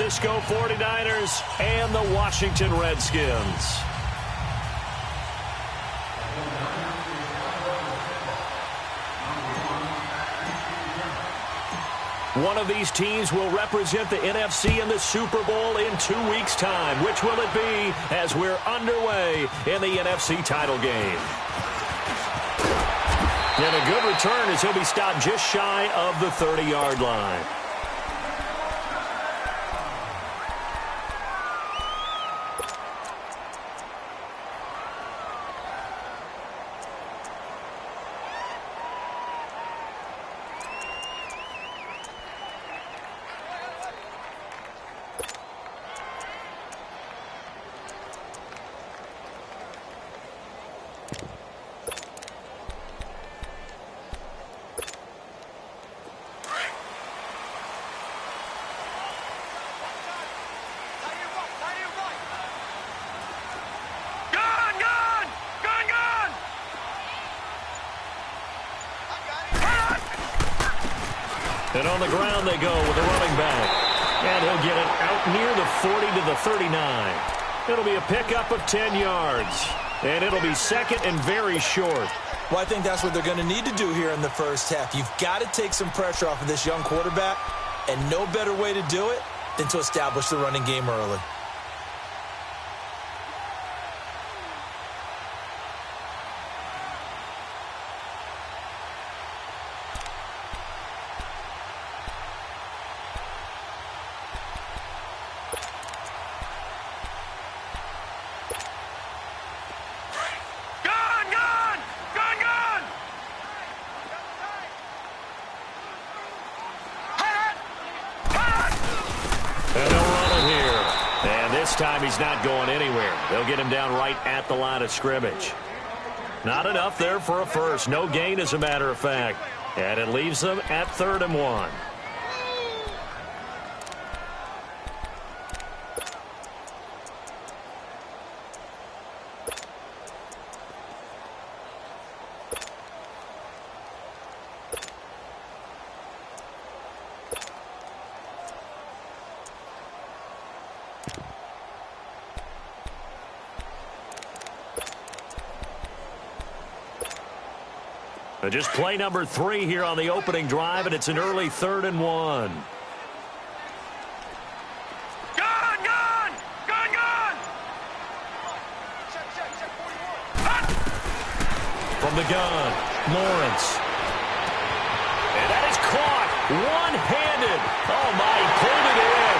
Francisco 49ers and the Washington Redskins. One of these teams will represent the NFC in the Super Bowl in 2 weeks' time. Which will it be as we're underway in the NFC title game? And a good return as he'll be stopped just shy of the 30-yard line. And on the ground they go with the running back. And he'll get it out near the 40 to the 39. It'll be a pickup of 10 yards. And it'll be second and very short. Well, I think that's what they're going to need to do here in the first half. You've got to take some pressure off of this young quarterback. And no better way to do it than to establish the running game early. Time he's not going anywhere. They'll get him down right at the line of scrimmage. Not enough there for a first. No gain, as a matter of fact. And it leaves them at 3rd and 1. Just play number 3 here on the opening drive, and it's an early 3rd and 1. From the gun, Lawrence. And that is caught one-handed. Oh, my, he pulled it in.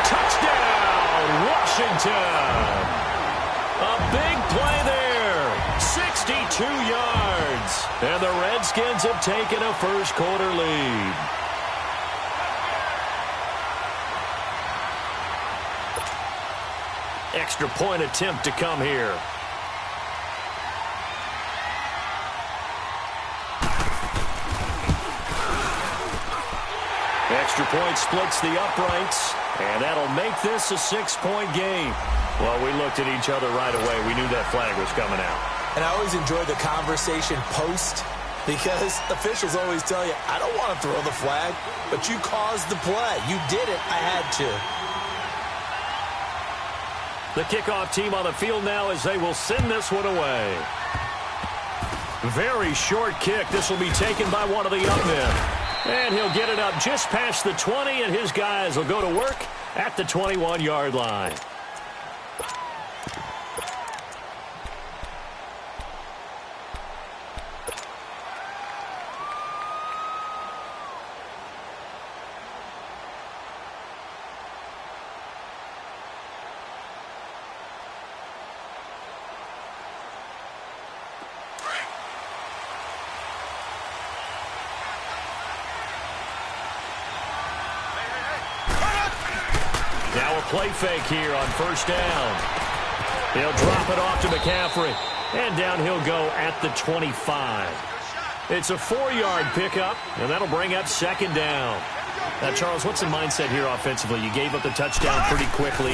Touchdown, Washington. A big play there. 62 yards. And the Redskins have taken a first-quarter lead. Extra point attempt to come here. Extra point splits the uprights, and that'll make this a 6-point game. Well, we looked at each other right away. We knew that flag was coming out. And I always enjoy the conversation post, because officials always tell you, I don't want to throw the flag, but you caused the play. You did it. I had to. The kickoff team on the field now as they will send this one away. Very short kick. This will be taken by one of the young men. And he'll get it up just past the 20, and his guys will go to work at the 21-yard line. Play fake here on first down. He'll drop it off to McCaffrey. And down he'll go at the 25. It's a 4-yard pickup, and that'll bring up second down. Now, Charles, what's the mindset here offensively? You gave up the touchdown pretty quickly.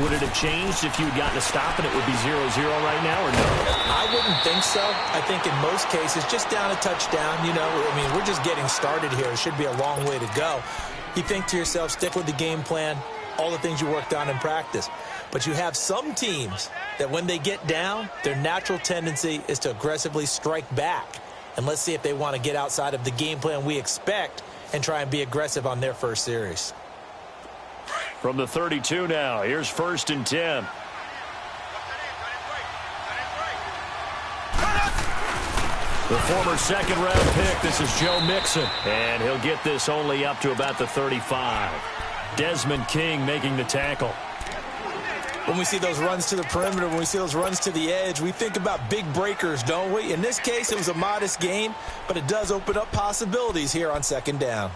Would it have changed if you had gotten a stop and it would be 0-0 right now, or no? I wouldn't think so. I think in most cases, just down a touchdown, you know, I mean, we're just getting started here. It should be a long way to go. You think to yourself, stick with the game plan. all the things you worked on in practice. But you have some teams that when they get down, their natural tendency is to aggressively strike back. And let's see if they want to get outside of the game plan we expect and try and be aggressive on their first series. From the 32 now, here's 1st and 10. The former second-round pick, this is Joe Mixon. And he'll get this only up to about the 35. Desmond King making the tackle. When we see those runs to the perimeter, when we see those runs to the edge, we think about big breakers, don't we? In this case, it was a modest gain, but it does open up possibilities here on 2nd down.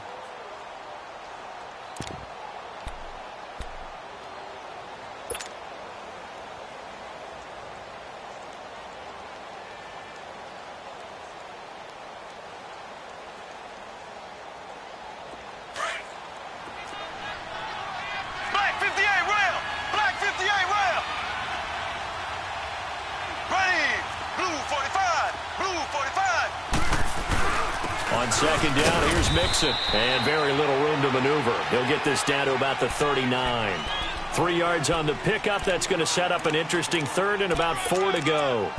On 2nd down, here's Mixon. And very little room to maneuver. He'll get this down to about the 39. 3 yards on the pickup. That's going to set up an interesting 3rd and about 4 to go.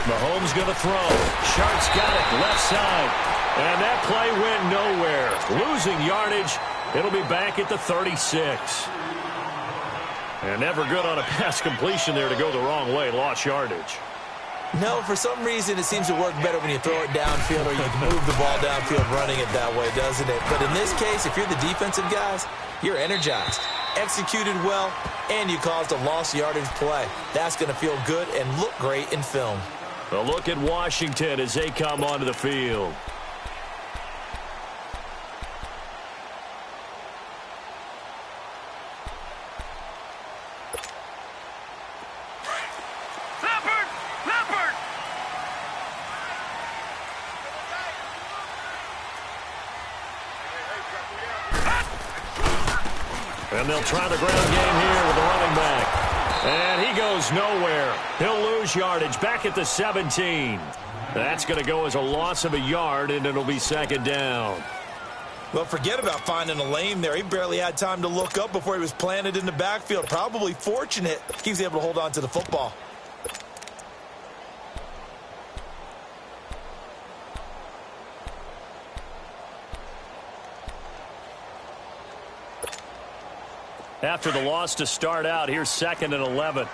Mahomes going to throw. Sharks got it left side. And that play went nowhere. Losing yardage. It'll be back at the 36. And never good on a pass completion there to go the wrong way. Lost yardage. No, for some reason it seems to work better when you throw it downfield or you move the ball downfield running it that way, doesn't it? But in this case, if you're the defensive guys, you're energized, executed well, and you caused a lost yardage play. That's going to feel good and look great in film. A look at Washington as they come onto the field. And they'll try the ground game here with the running back. And he goes nowhere. He'll lose yardage back at the 17. That's going to go as a loss of a yard, and it'll be 2nd down. Well, forget about finding a lane there. He barely had time to look up before he was planted in the backfield. Probably fortunate he was able to hold on to the football. After the loss to start out, here's 2nd and 11. Over!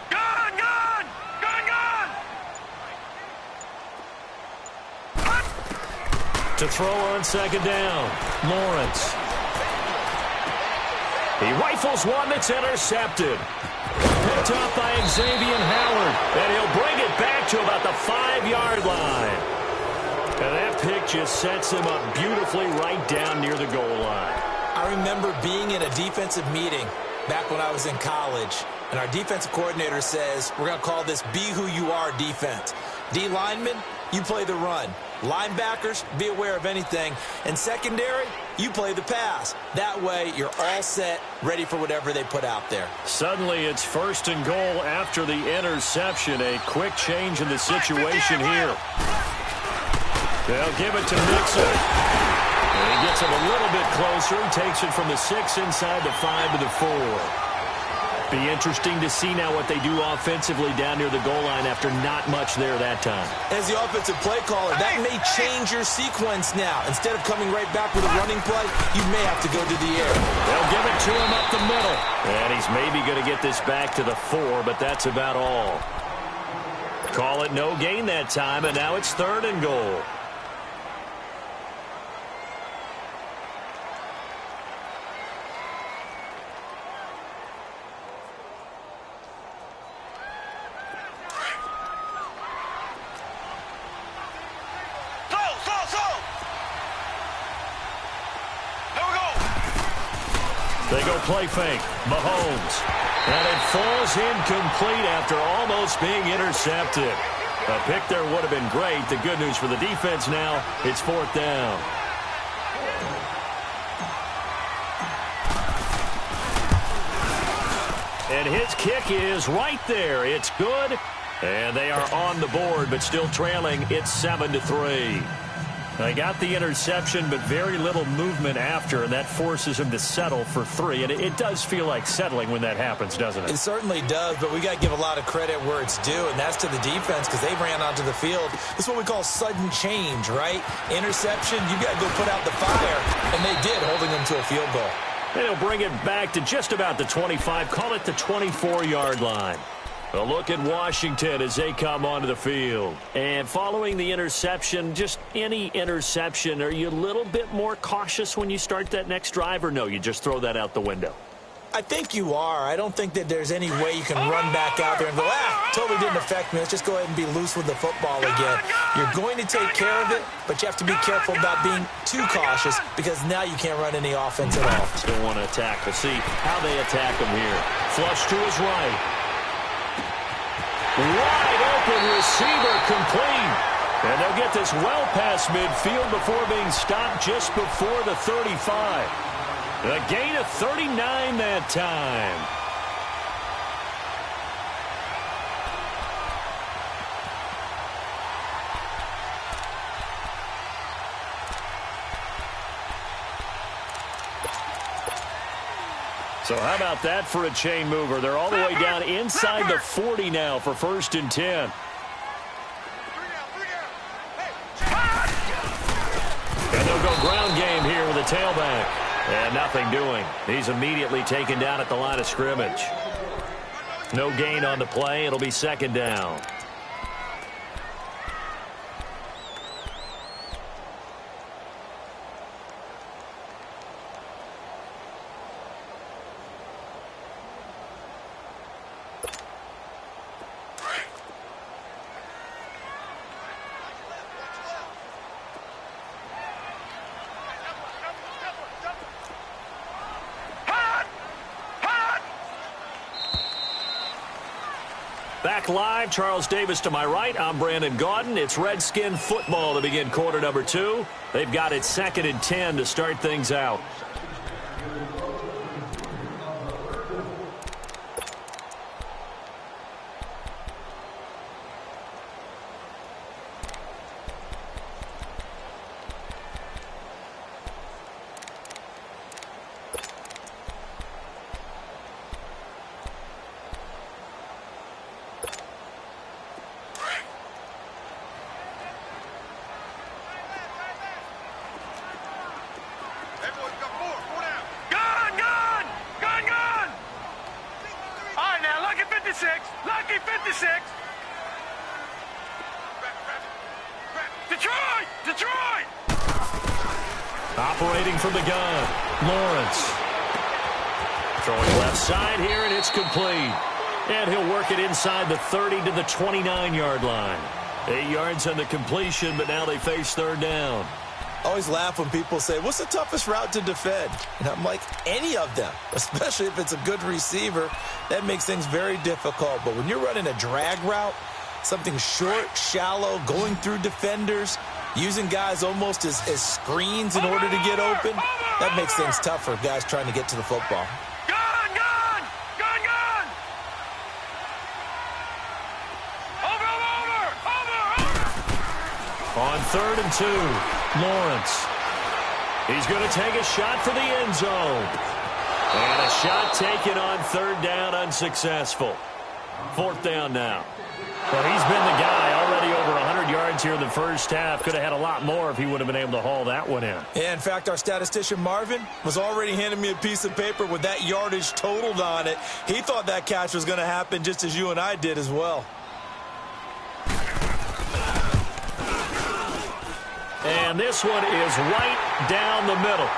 Gun! To throw on 2nd down, Lawrence. He rifles one that's intercepted. Picked up by Xavier Howard, and he'll bring it back to about the 5-yard line. And that pick just sets him up beautifully right down near the goal line. I remember being in a defensive meeting back when I was in college, and our defensive coordinator says, we're going to call this Be Who You Are defense. D linemen, you play the run. Linebackers, be aware of anything. And secondary, you play the pass. That way, you're all set, ready for whatever they put out there. Suddenly, it's 1st and goal after the interception. A quick change in the situation here. They'll give it to Mixon. And he gets him a little bit closer. He takes it from the 6 inside the 5 to the 4. Be interesting to see now what they do offensively down near the goal line after not much there that time. As the offensive play caller, that may change your sequence now. Instead of coming right back with a running play, you may have to go to the air. They'll give it to him up the middle. And he's maybe going to get this back to the 4, but that's about all. Call it no gain that time, and now it's 3rd and goal. They go play fake. Mahomes. And it falls incomplete after almost being intercepted. A pick there would have been great. The good news for the defense now, it's 4th down. And his kick is right there. It's good. And they are on the board, but still trailing. It's 7-3. They got the interception, but very little movement after, and that forces him to settle for 3. And it does feel like settling when that happens, doesn't it? It certainly does, but we got to give a lot of credit where it's due, and that's to the defense because they ran onto the field. This is what we call sudden change, right? Interception, you got to go put out the fire, and they did, holding them to a field goal. And he'll bring it back to just about the 25, call it the 24-yard line. A look at Washington as they come onto the field. And following the interception, just any interception, are you a little bit more cautious when you start that next drive, or no, you just throw that out the window? I think you are. I don't think that there's any way you can run back out there and go, totally didn't affect me. Let's just go ahead and be loose with the football again. You're going to take care of it, but you have to be careful about being too cautious because now you can't run any offense at all. Still want to attack. We'll see how they attack him here. Flush to his right. Wide open receiver complete. And they'll get this well past midfield before being stopped just before the 35. A gain of 39 that time. So how about that for a chain mover? They're all the way down inside the 40 now for 1st and 10. And they'll go ground game here with a tailback. And nothing doing. He's immediately taken down at the line of scrimmage. No gain on the play. It'll be 2nd down. Back live, Charles Davis to my right. I'm Brandon Gaudin. It's Redskin football to begin quarter number 2. They've got it 2nd and 10 to start things out. Lucky 56. Detroit! Detroit! Operating from the gun, Lawrence. Throwing left side here, and it's complete. And he'll work it inside the 30 to the 29-yard line. 8 yards on the completion, but now they face 3rd down. I always laugh when people say, what's the toughest route to defend? And I'm like, any of them, especially if it's a good receiver. That makes things very difficult. But when you're running a drag route, something short, shallow, going through defenders, using guys almost as screens in order to get open, that makes things tough for guys trying to get to the football. On 3rd and 2, Lawrence. He's going to take a shot for the end zone. And a shot taken on 3rd down, unsuccessful. 4th down now. Well, he's been the guy already over 100 yards here in the first half. Could have had a lot more if he would have been able to haul that one in. Yeah, in fact, our statistician Marvin was already handing me a piece of paper with that yardage totaled on it. He thought that catch was going to happen just as you and I did as well. And this one is right down the middle.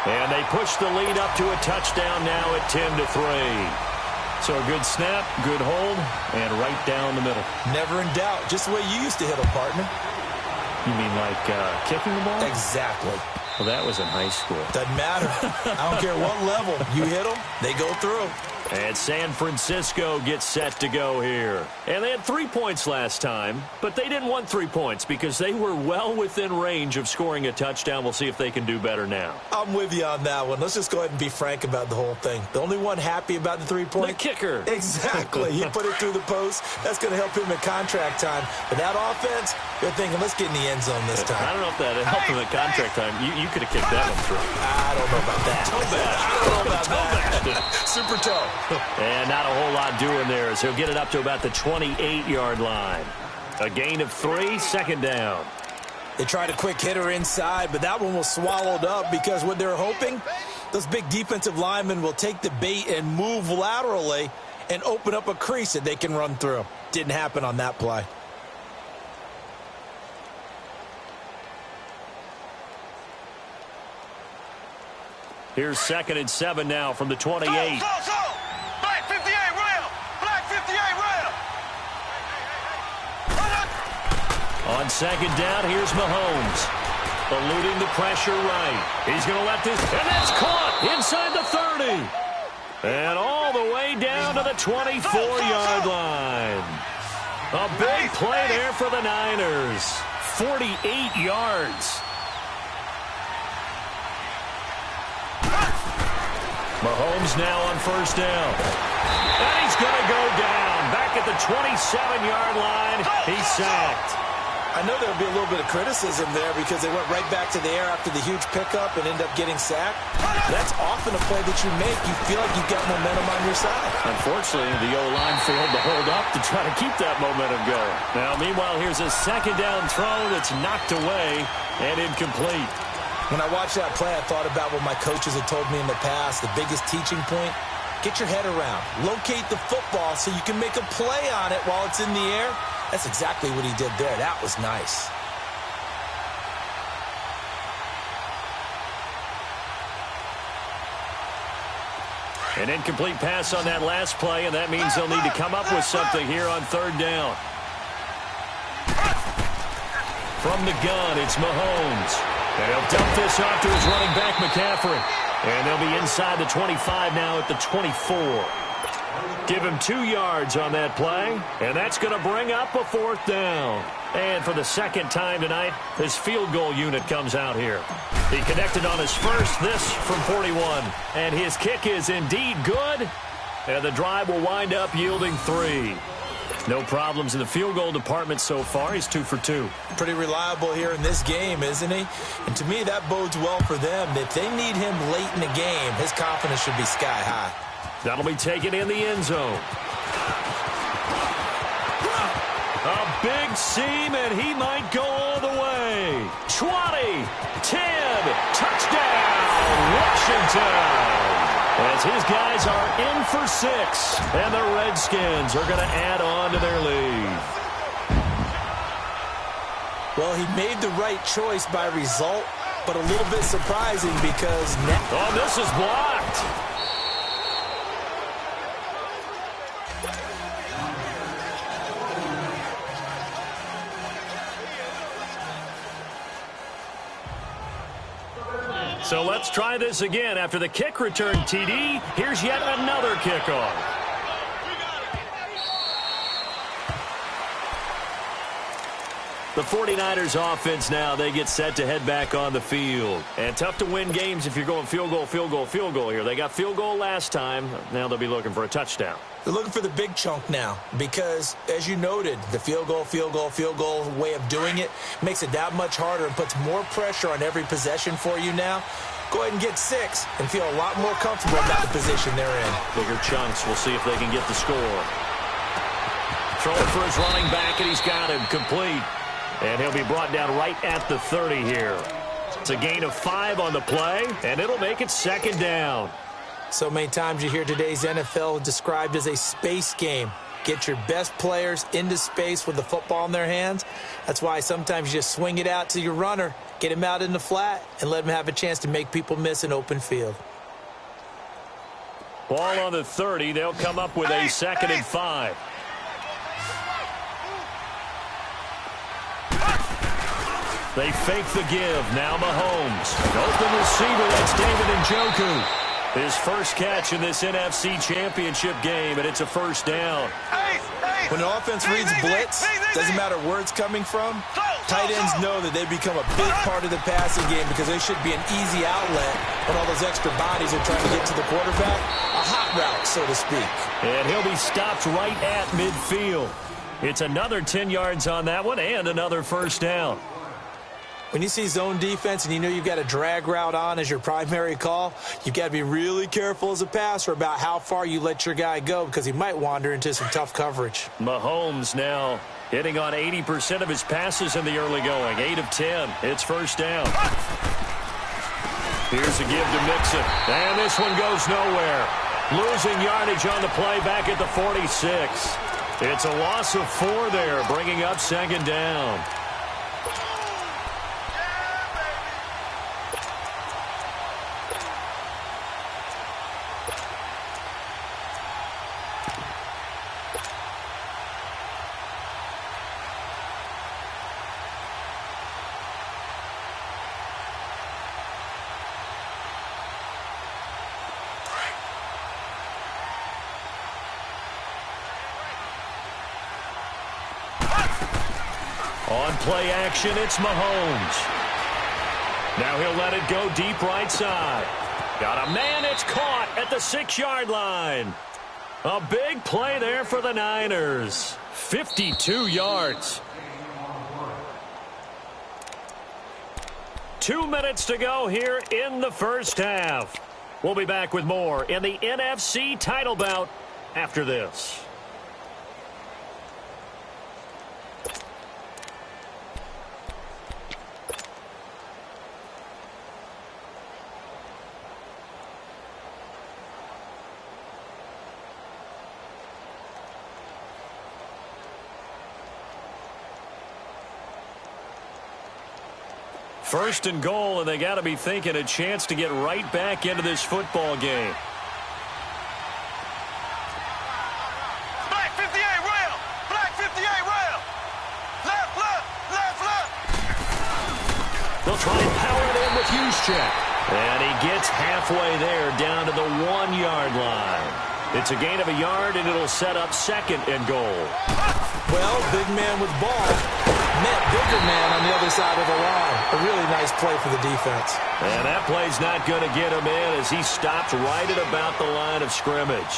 And they push the lead up to a touchdown now at 10-3. So a good snap, good hold, and right down the middle. Never in doubt. Just the way you used to hit them, partner. You mean like kicking the ball? Exactly. Well, that was in high school. Doesn't matter. I don't care what level. You hit them, they go through. And San Francisco gets set to go here. And they had 3 points last time, but they didn't want 3 points because they were well within range of scoring a touchdown. We'll see if they can do better now. I'm with you on that one. Let's just go ahead and be frank about the whole thing. The only one happy about the 3-point? The kicker. Exactly. He put it through the post. That's going to help him in contract time. But that offense, they're thinking, let's get in the end zone this time. I don't know if that helped him in contract time. You could have kicked that one through. I don't know about that. Toe bad. I don't know about that. Super toe. And not a whole lot doing there as he'll get it up to about the 28-yard line. A gain of 3, second down. They tried a quick hitter inside, but that one was swallowed up because what they're hoping, those big defensive linemen will take the bait and move laterally and open up a crease that they can run through. Didn't happen on that play. Here's 2nd and 7 now from the 28. Black 58, rail. Black 58, rail. On 2nd down, here's Mahomes. Eluding the pressure right. He's going to let this, and that's caught inside the 30. And all the way down to the 24-yard line. A big play there for the Niners. 48 yards. Mahomes now on 1st down. And he's going to go down. Back at the 27-yard line. He's sacked. I know there'll be a little bit of criticism there because they went right back to the air after the huge pickup and end up getting sacked. That's often a play that you make. You feel like you've got momentum on your side. Unfortunately, the O-line failed to hold up to try to keep that momentum going. Now, meanwhile, here's a 2nd down throw that's knocked away and incomplete. When I watched that play, I thought about what my coaches had told me in the past. The biggest teaching point, get your head around. Locate the football so you can make a play on it while it's in the air. That's exactly what he did there. That was nice. An incomplete pass on that last play, and that means they'll need to come up with something here on 3rd down. From the gun, it's Mahomes. And he'll dump this off to his running back, McCaffrey. And they'll be inside the 25 now at the 24. Give him 2 yards on that play, and that's going to bring up a 4th down. And for the 2nd time tonight, his field goal unit comes out here. He connected on his first, this from 41. And his kick is indeed good, and the drive will wind up yielding 3. No problems in the field goal department so far. He's 2 for 2. Pretty reliable here in this game, isn't he? And to me, that bodes well for them. If they need him late in the game, his confidence should be sky high. That'll be taken in the end zone. A big seam, and he might go all the way. 20, 10, touchdown, Washington. As his guys are in for 6, and the Redskins are going to add on to their lead. Well, he made the right choice by result, but a little bit surprising because now... Oh, this is blocked. So let's try this again. After the kick return TD, here's yet another kickoff. The 49ers offense now, they get set to head back on the field. And tough to win games if you're going field goal, field goal, field goal here. They got field goal last time. Now they'll be looking for a touchdown. They're looking for the big chunk now because, as you noted, the field goal way of doing it makes it that much harder and puts more pressure on every possession for you now. Go ahead and get 6 and feel a lot more comfortable about the position they're in. Bigger chunks. We'll see if they can get the score. Throwing for his running back, and he's got him complete. And he'll be brought down right at the 30 here. It's a gain of 5 on the play, and it'll make it 2nd down. So many times you hear today's NFL described as a space game. Get your best players into space with the football in their hands. That's why sometimes you just swing it out to your runner, get him out in the flat, and let him have a chance to make people miss an open field. Ball on the 30. They'll come up with a 2nd and 5. They fake the give. Now Mahomes. Open receiver. That's David Njoku. His first catch in this NFC Championship game, and it's a first down. When the offense reads blitz, doesn't matter where it's coming from, tight ends know that they become a big part of the passing game because they should be an easy outlet when all those extra bodies are trying to get to the quarterback. A hot route, so to speak. And he'll be stopped right at midfield. It's another 10 yards on that one and another first down. When you see zone defense and you know you've got a drag route on as your primary call, you've got to be really careful as a passer about how far you let your guy go because he might wander into some tough coverage. Mahomes now hitting on 80% of his passes in the early going. 8 of 10. It's first down. Here's a give to Mixon. And this one goes nowhere. Losing yardage on the play back at the 46. It's a loss of 4 there, bringing up second down. On play action, it's Mahomes. Now he'll let it go deep right side. Got a man, it's caught at the 6-yard line. A big play there for the Niners. 52 yards. 2 minutes to go here in the first half. We'll be back with more in the NFC title bout after this. First and goal, and they got to be thinking a chance to get right back into this football game. Black 58 rail! Black 58 rail! Left, left, left, left! They'll try and power it in with Juszczyk. And he gets halfway there down to the 1-yard line. It's a gain of a yard, and it'll set up second and goal. Well, big man with ball met bigger man on the other side of the line. A really nice play for the defense. And that play's not going to get him in as he stopped right at about the line of scrimmage.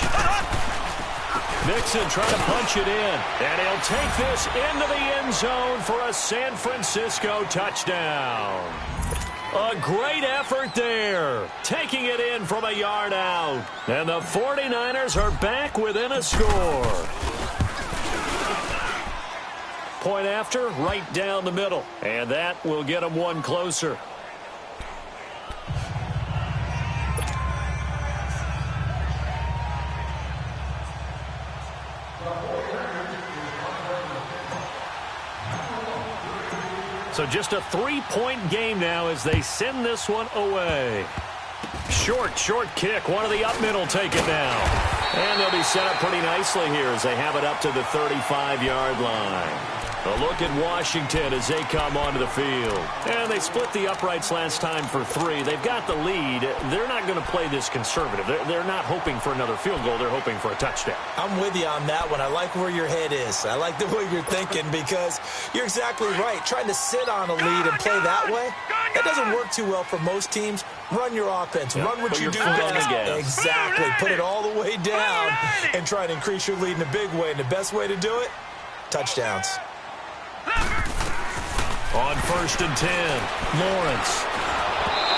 Mixon trying to punch it in. And he'll take this into the end zone for a San Francisco touchdown. A great effort there. Taking it in from a yard out. And the 49ers are back within a score. Point after, right down the middle. And that will get them one closer. So just a 3-point game now as they send this one away. Short kick. One of the up middle take it now. And they'll be set up pretty nicely here as they have it up to the 35-yard line. A look at Washington as they come onto the field. And they split the uprights last time for 3. They've got the lead. They're not going to play this conservative. They're not hoping for another field goal. They're hoping for a touchdown. I'm with you on that one. I like where your head is. I like the way you're thinking because you're exactly right. Trying to sit on a lead and play that way, that doesn't work too well for most teams. Run your offense. Yep. Run what Put you your do foot on the best. gas. Exactly. Put it all the way down and try and increase your lead in a big way. And the best way to do it, touchdowns. On 1st and 10, Lawrence.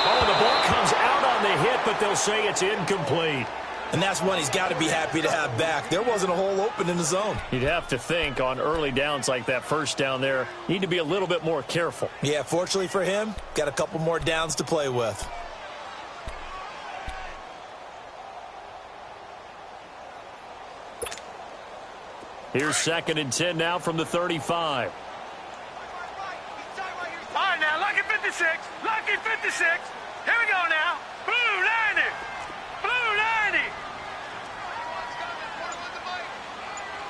Oh, the ball comes out on the hit, but they'll say it's incomplete. And that's one he's got to be happy to have back. There wasn't a hole open in the zone. You'd have to think on early downs like that first down there, need to be a little bit more careful. Yeah, fortunately for him, got a couple more downs to play with. Here's 2nd and 10 now from the 35. All right, now, lucky 56. Lucky 56. Here we go now. Blue 90. Blue 90.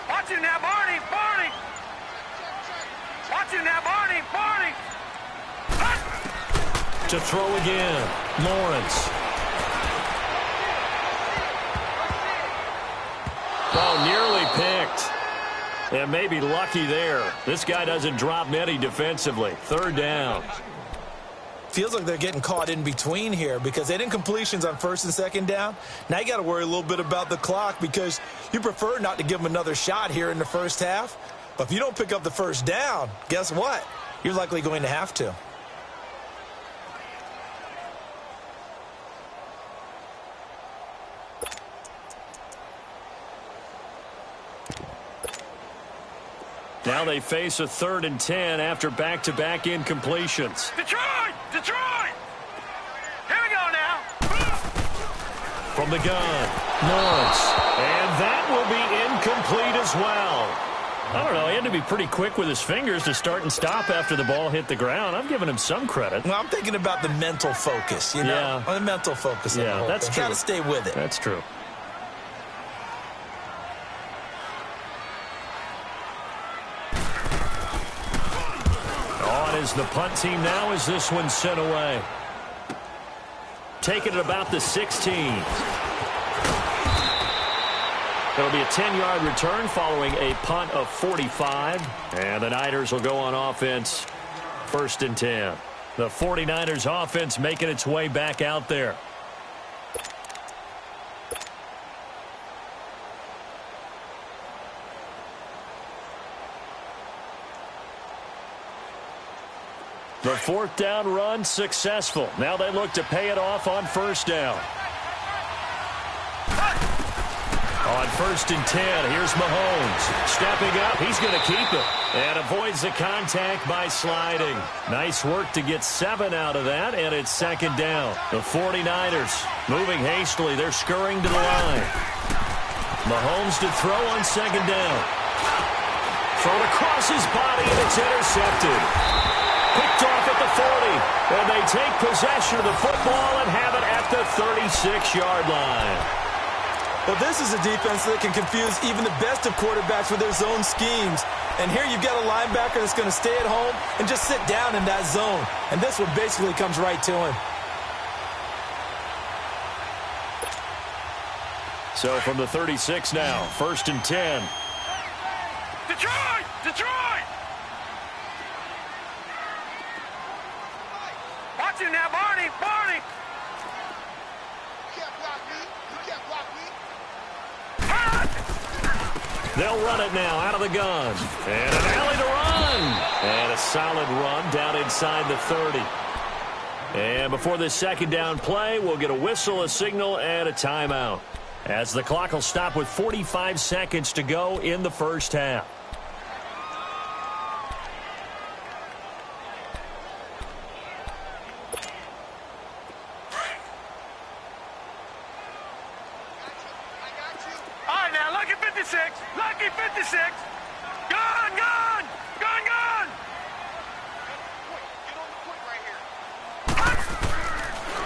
Watch him now, Barney. Barney. Watch him now, Barney. Barney. To throw again, Lawrence. Oh, nearly picked. And maybe lucky there. This guy doesn't drop many defensively. Third down. Feels like they're getting caught in between here because they didn't completions on first and second down. Now you got to worry a little bit about the clock because you prefer not to give them another shot here in the first half. But if you don't pick up the first down, guess what? You're likely going to have to. Now they face a 3rd and 10 after back-to-back incompletions. Detroit! Detroit! Here we go now. From the gun, Lawrence. And that will be incomplete as well. I don't know, he had to be pretty quick with his fingers to start and stop after the ball hit the ground. I'm giving him some credit. Well, I'm thinking about the mental focus, you know? Yeah. The mental focus. Yeah, that's true. Got to stay with it. That's true. On is the punt team now as this one's sent away. Taking it about the 16. It'll be a 10-yard return following a punt of 45. And the Niners will go on offense 1st and 10. The 49ers offense making its way back out there. The 4th down run successful. Now they look to pay it off on 1st down. On 1st and 10, here's Mahomes. Stepping up, he's going to keep it. And avoids the contact by sliding. Nice work to get 7 out of that, and it's 2nd down. The 49ers moving hastily. They're scurrying to the line. Mahomes to throw on 2nd down. Thrown across his body, and it's intercepted. Picked off at the 40, and they take possession of the football and have it at the 36-yard line. Well, this is a defense that can confuse even the best of quarterbacks with their zone schemes. And here you've got a linebacker that's going to stay at home and just sit down in that zone. And this one basically comes right to him. So from the 36 now, 1st and 10. Detroit! Detroit! Watch him now, Barney! Barney! They'll run it now out of the gun. And an alley to run. And a solid run down inside the 30. And before this 2nd down play, we'll get a whistle, a signal, and a timeout. As the clock will stop with 45 seconds to go in the 1st half. Lucky 56. Gun, gun, gun, gun.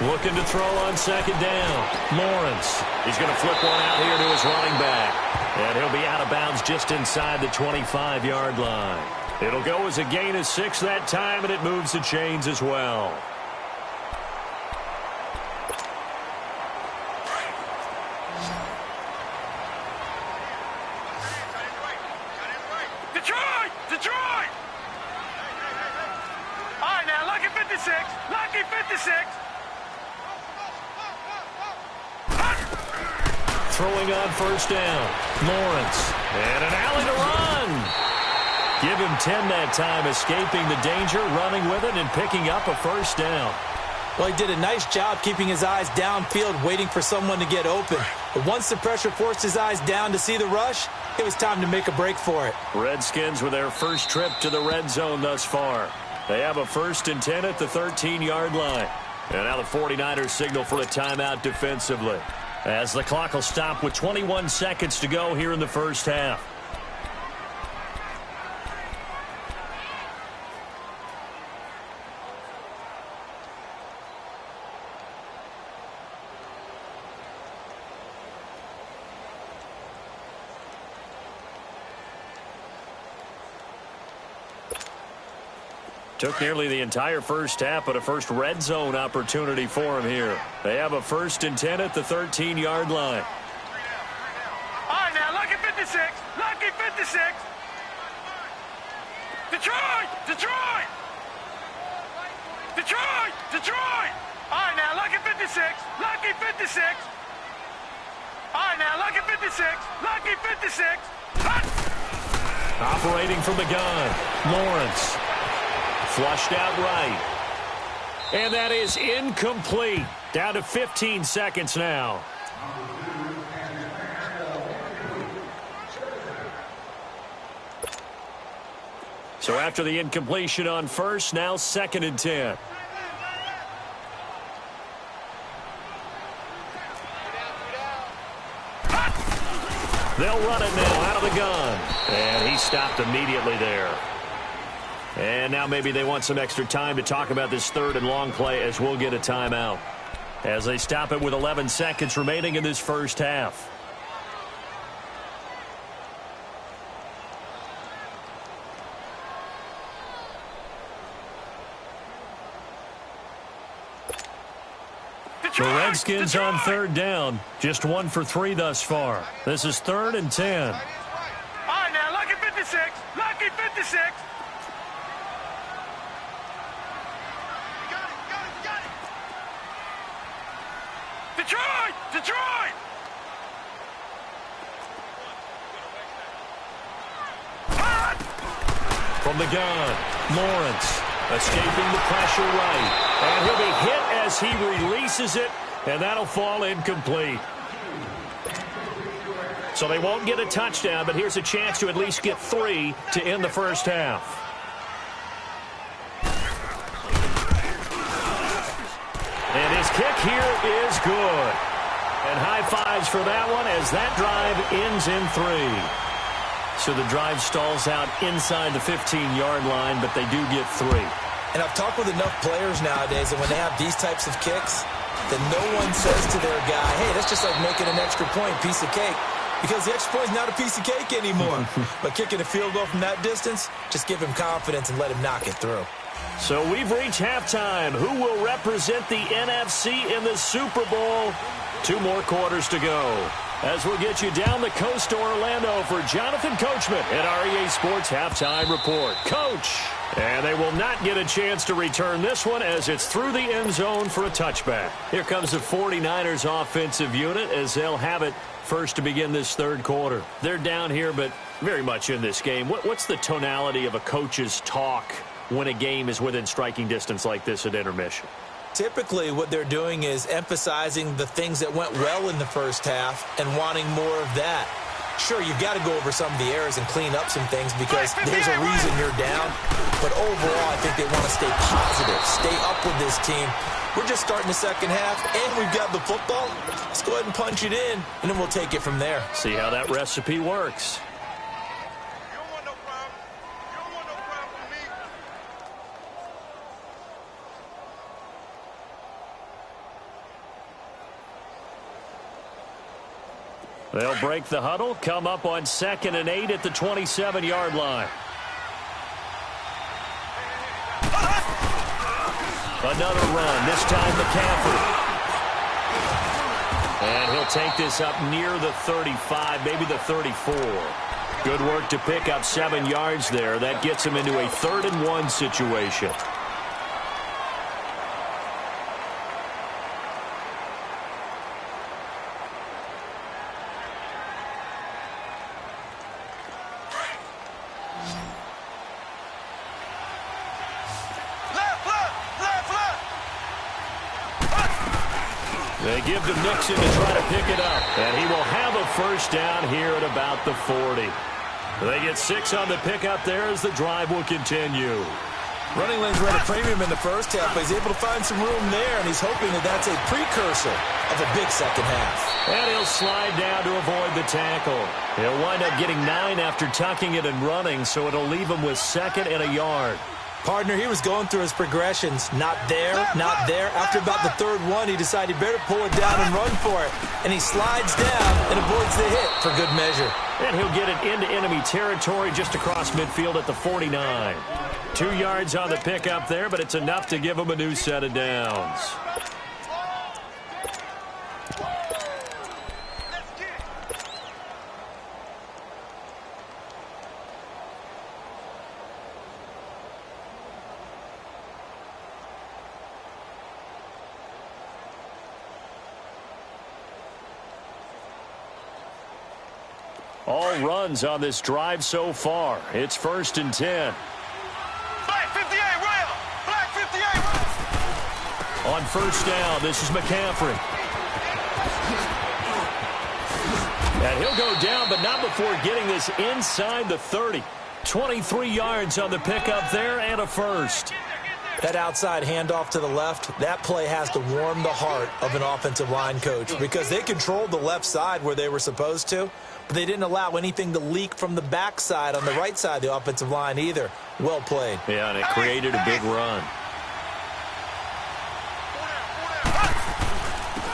Looking to throw on 2nd down. Lawrence. He's going to flip one out here to his running back. And he'll be out of bounds just inside the 25-yard line. It'll go as a gain of 6 that time, and it moves the chains as well. Detroit! Detroit! All right, now, Lucky 56. Lucky 56. Throwing on 1st down. Lawrence. And an alley to run. Give him 10 that time, escaping the danger, running with it, and picking up a 1st down. Well, he did a nice job keeping his eyes downfield, waiting for someone to get open. But once the pressure forced his eyes down to see the rush, it was time to make a break for it. Redskins with their first trip to the red zone thus far. They have a 1st and 10 at the 13-yard line. And now the 49ers signal for a timeout defensively, as the clock will stop with 21 seconds to go here in the 1st half. Took nearly the entire first half, but a first red zone opportunity for him here. They have a 1st and 10 at the 13-yard line. All right, now, lucky 56. Lucky 56. Detroit! Detroit! Detroit! Detroit! All right, now, lucky 56. Lucky 56. All right, now, lucky 56. Lucky 56. Hut! Operating from the gun, Lawrence. Flushed out right. And that is incomplete. Down to 15 seconds now. So after the incompletion on first, now 2nd and 10. They'll run it now out of the gun. And he stopped immediately there. And now maybe they want some extra time to talk about this 3rd and long play as we'll get a timeout. As they stop it with 11 seconds remaining in this first half. The Redskins on 3rd down. Just 1 for 3 thus far. This is 3rd and 10. All right, now, lucky 56. Lucky 56. Detroit! Detroit! Hut! From the gun, Lawrence escaping the pressure right. And he'll be hit as he releases it, and that'll fall incomplete. So they won't get a touchdown, but here's a chance to at least get 3 to end the first half. And his kick here is good. And high fives for that one as that drive ends in 3. So the drive stalls out inside the 15-yard line, but they do get 3. And I've talked with enough players nowadays that when they have these types of kicks, that no one says to their guy, hey, that's just like making an extra point, piece of cake. Because the extra point is not a piece of cake anymore. But kicking a field goal from that distance, just give him confidence and let him knock it through. So we've reached halftime. Who will represent the NFC in the Super Bowl? 2 more quarters to go. As we'll get you down the coast to Orlando for Jonathan Coachman at our EA Sports Halftime Report. Coach! And they will not get a chance to return this one as it's through the end zone for a touchback. Here comes the 49ers offensive unit as they'll have it first to begin this 3rd quarter. They're down here, but very much in this game. What's the tonality of a coach's talk when a game is within striking distance like this at intermission? Typically, what they're doing is emphasizing the things that went well in the first half and wanting more of that. Sure, you've got to go over some of the errors and clean up some things because there's a reason you're down. But overall, I think they want to stay positive, stay up with this team. We're just starting the second half, and we've got the football. Let's go ahead and punch it in, and then we'll take it from there. See how that recipe works. They'll break the huddle, come up on 2nd and 8 at the 27-yard line. Another run, this time McCaffrey. And he'll take this up near the 35, maybe the 34. Good work to pick up 7 yards there. That gets him into a 3rd and 1 situation. They give to Nixon to try to pick it up. And he will have a first down here at about the 40. They get 6 on the pickup there as the drive will continue. Running lanes were at a premium in the first half, but he's able to find some room there, and he's hoping that that's a precursor of a big second half. And he'll slide down to avoid the tackle. He'll wind up getting 9 after tucking it and running, so it'll leave him with 2nd and a yard. Partner, he was going through his progressions. Not there, not there. After about the 3rd one, he decided he better pull it down and run for it. And he slides down and avoids the hit for good measure. And he'll get it into enemy territory just across midfield at the 49. 2 yards on the pickup there, but it's enough to give them a new set of downs. All runs on this drive so far. It's 1st and 10. Black 58, rail! Black 58, rail! On 1st down, this is McCaffrey. And he'll go down, but not before getting this inside the 30. 23 yards on the pickup there and a first. That outside handoff to the left, that play has to warm the heart of an offensive line coach because they controlled the left side where they were supposed to, but they didn't allow anything to leak from the backside on the right side of the offensive line either. Well played. Yeah, and it created a big run.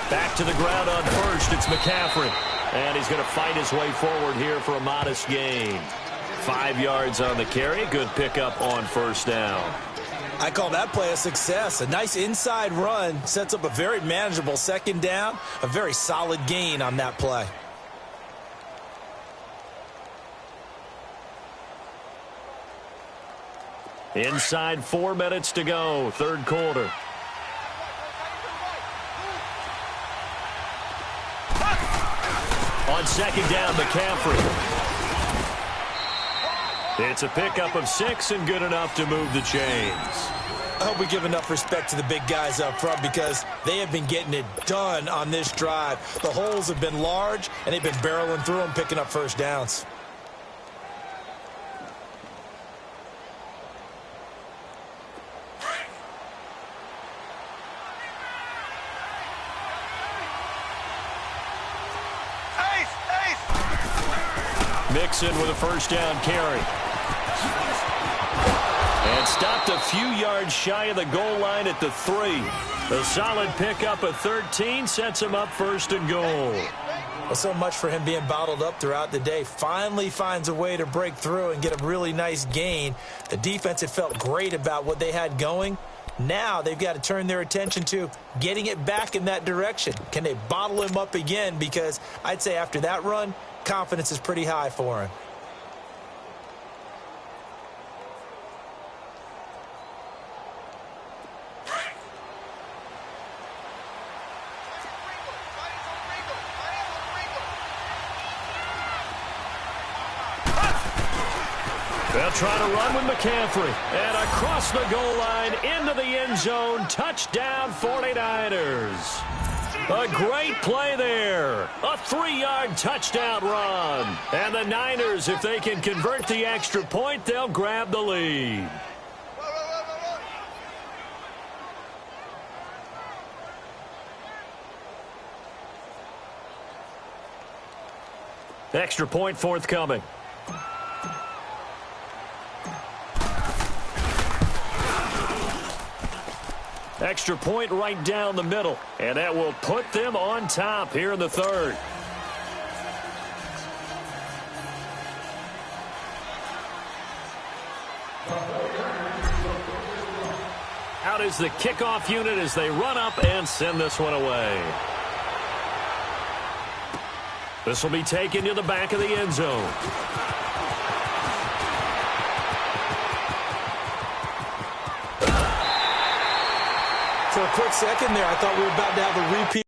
Back to the ground on 1st. It's McCaffrey. And he's going to fight his way forward here for a modest gain. 5 yards on the carry. Good pickup on 1st down. I call that play a success. A nice inside run sets up a very manageable 2nd down. A very solid gain on that play. Inside 4 minutes to go, 3rd quarter. On 2nd down, McCaffrey. It's a pickup of 6 and good enough to move the chains. I hope we give enough respect to the big guys up front because they have been getting it done on this drive. The holes have been large, and they've been barreling through them, picking up 1st downs. Mixon with a 1st down carry. And stopped a few yards shy of the goal line at the 3. A solid pickup of 13 sets him up 1st and goal. Well, so much for him being bottled up throughout the day. Finally finds a way to break through and get a really nice gain. The defense had felt great about what they had going. Now they've got to turn their attention to getting it back in that direction. Can they bottle him up again? Because I'd say after that run, confidence is pretty high for him. They'll try to run with McCaffrey. And across the goal line into the end zone. Touchdown 49ers. A great play there. A 3-yard touchdown run. And the Niners, if they can convert the extra point, they'll grab the lead. Extra point forthcoming. Extra point right down the middle. And that will put them on top here in the 3rd. Out is the kickoff unit as they run up and send this one away. This will be taken to the back of the end zone. For a quick second there, I thought we were about to have a repeat.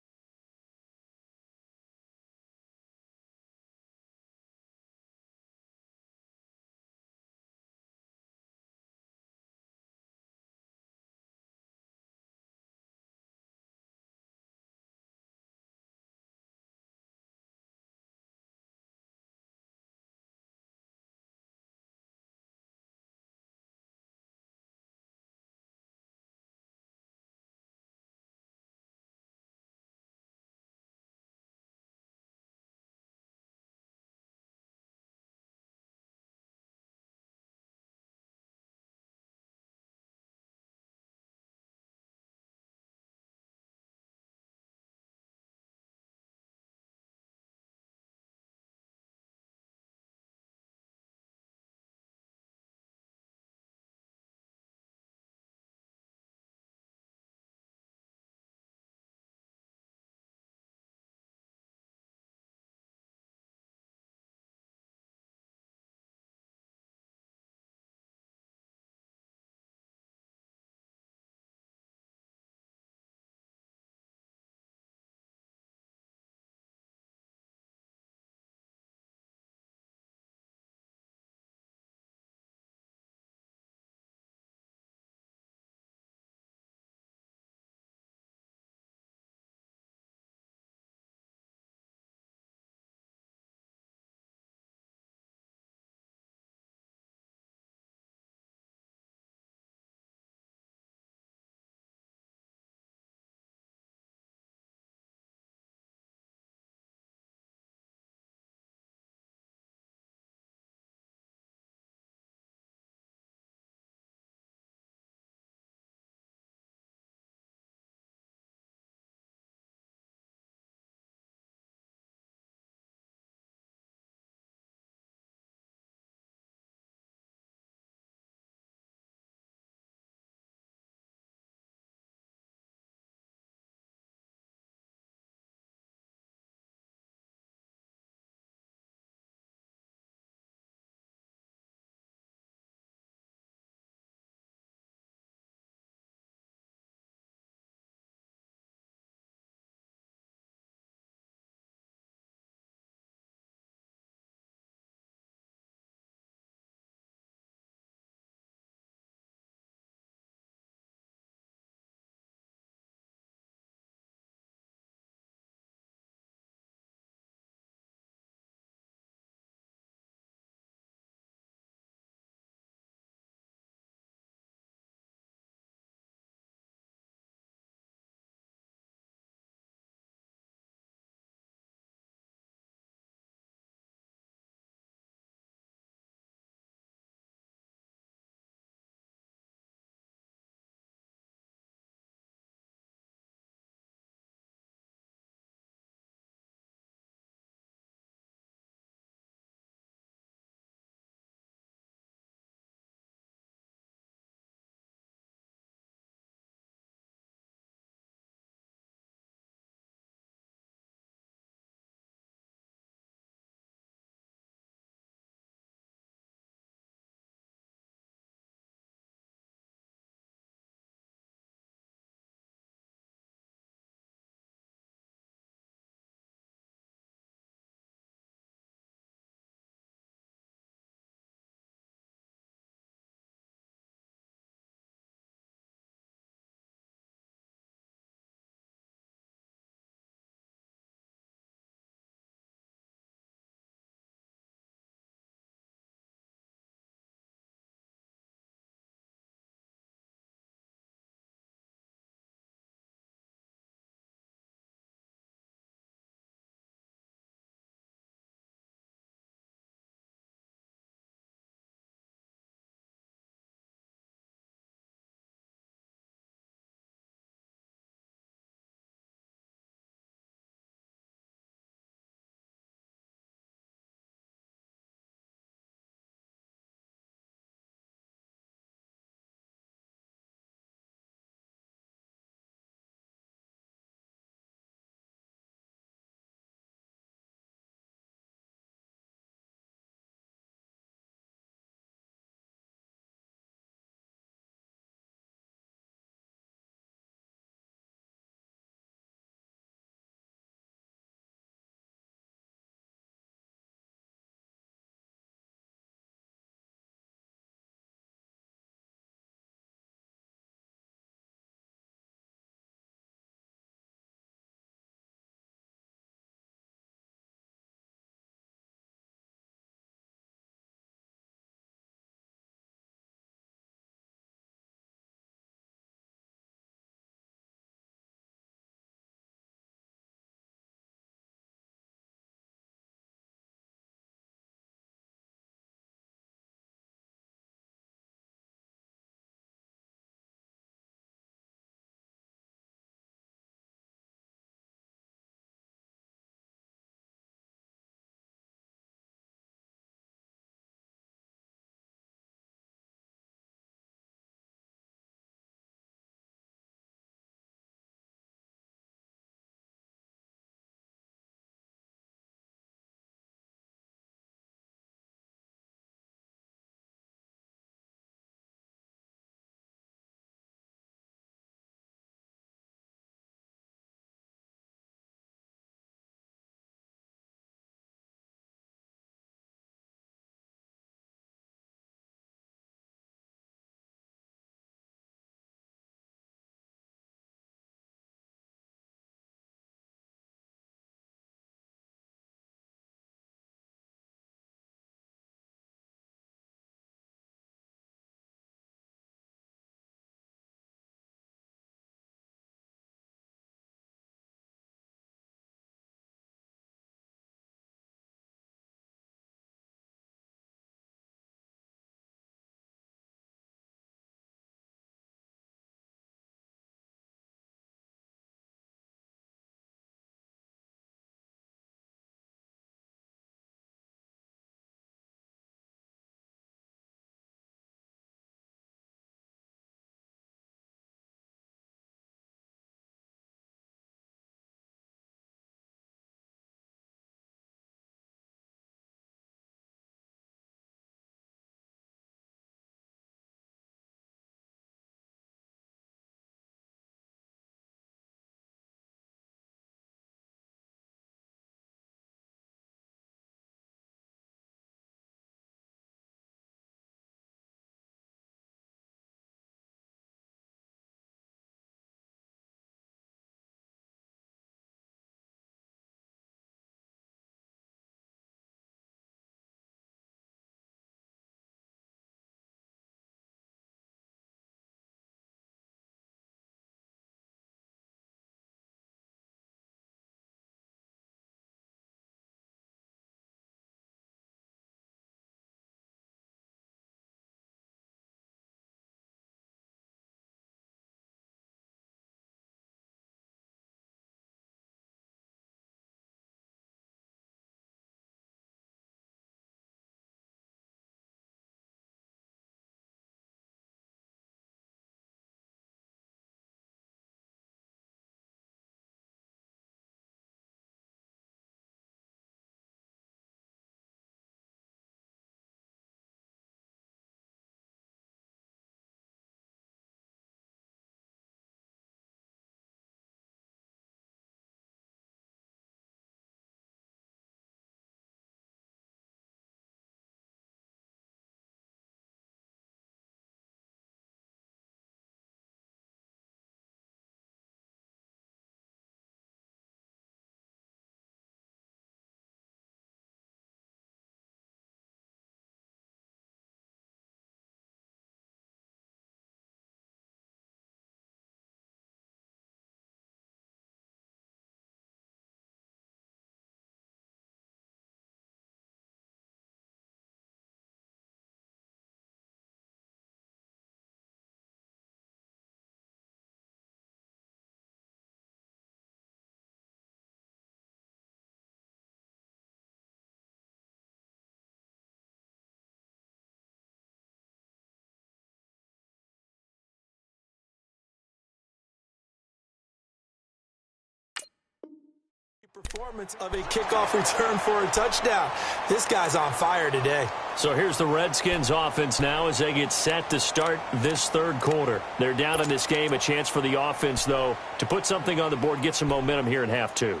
Performance of a kickoff return for a touchdown. This guy's on fire today. So here's the Redskins offense now as they get set to start this third quarter. They're down in this game. A chance for the offense, though, to put something on the board, get some momentum here in half two.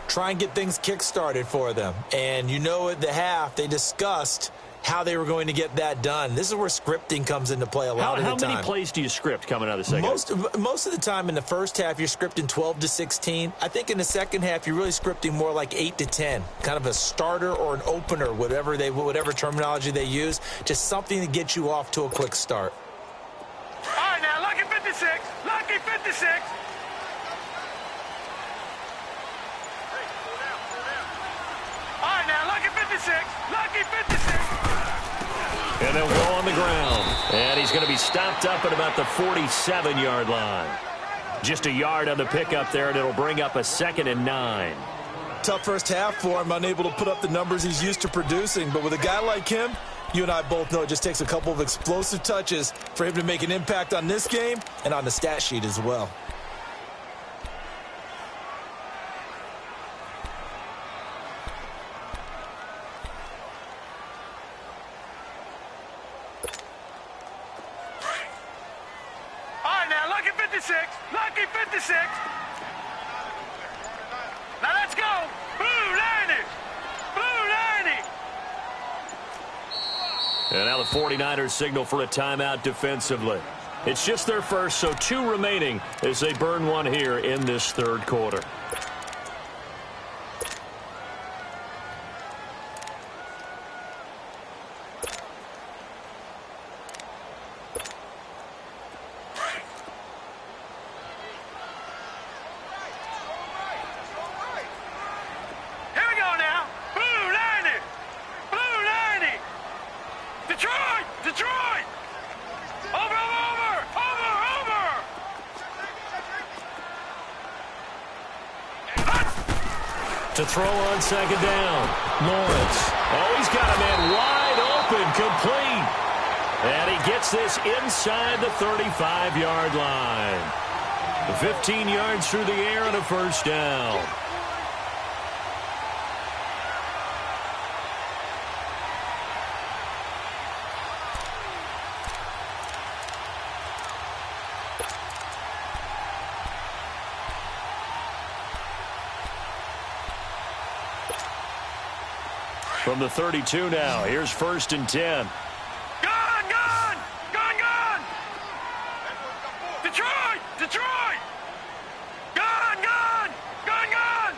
Try and get things kick-started for them. And you know at the half, they discussed how they were going to get that done. This is where scripting comes into play a lot of the time. How many plays do you script coming out of the second? Most of the time in the first half, you're scripting 12 to 16. I think in the second half, you're really scripting more like 8 to 10. Kind of a starter or an opener, whatever terminology they use. Just something to get you off to a quick start. All right, now, lucky 56. Lucky 56. All right, now, lucky 56. Lucky 56. And they'll go on the ground. And he's going to be stopped up at about the 47-yard line. Just a yard on the pickup there, and it'll bring up a 2nd and 9. Tough first half for him, unable to put up the numbers he's used to producing. But with a guy like him, you and I both know it just takes a couple of explosive touches for him to make an impact on this game and on the stat sheet as well. Lucky 56. Now let's go. Blue 90. Blue 90. And now the 49ers signal for a timeout defensively. It's just their first, so 2 remaining as they burn one here in this third quarter. To throw on second down. Lawrence. Oh, he's got a man wide open, complete. And he gets this inside the 35-yard line. 15 yards through the air and a first down. From the 32 now, here's 1st and 10. Gone, gone, gone, gone. Detroit, Detroit. Gone, gone, gone, gone.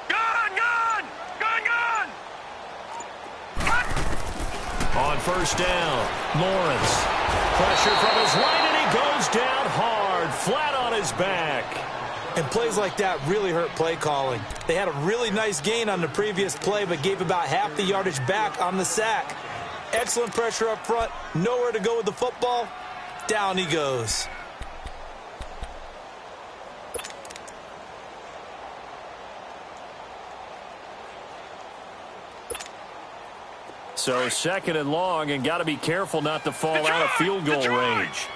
Gone, gone, gone, gone. On 1st down, Lawrence. Pressure from his right, and he goes down hard, flat on his back. And plays like that really hurt play calling. They had a really nice gain on the previous play, but gave about half the yardage back on the sack. Excellent pressure up front. Nowhere to go with the football. Down he goes. So 2nd and long, and got to be careful not to fall out of field goal range.